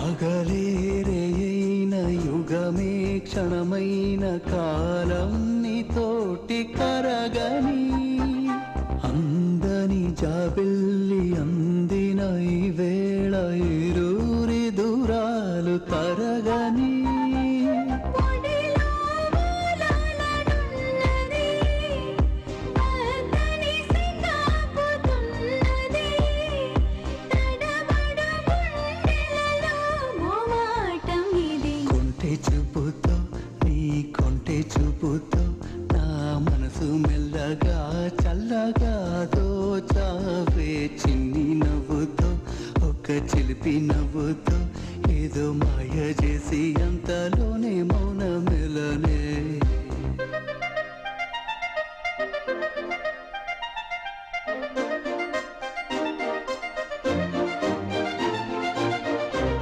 పగలేరైన యుగమే క్షణమైన కాలం నీతోటి కరగని అందని జాబిల్లి అందిన ఈ వేళ ఇరూరి దూరాలు తరగని చూపుతో నీ కొంటె చూపుతో నా మనసు మెల్లగా చల్లగా దోచావే చిన్ని నవ్వుతో ఒక చిలిపి నవ్వుతో ఏదో మాయ చేసి అంతలోనే మౌన మెలనే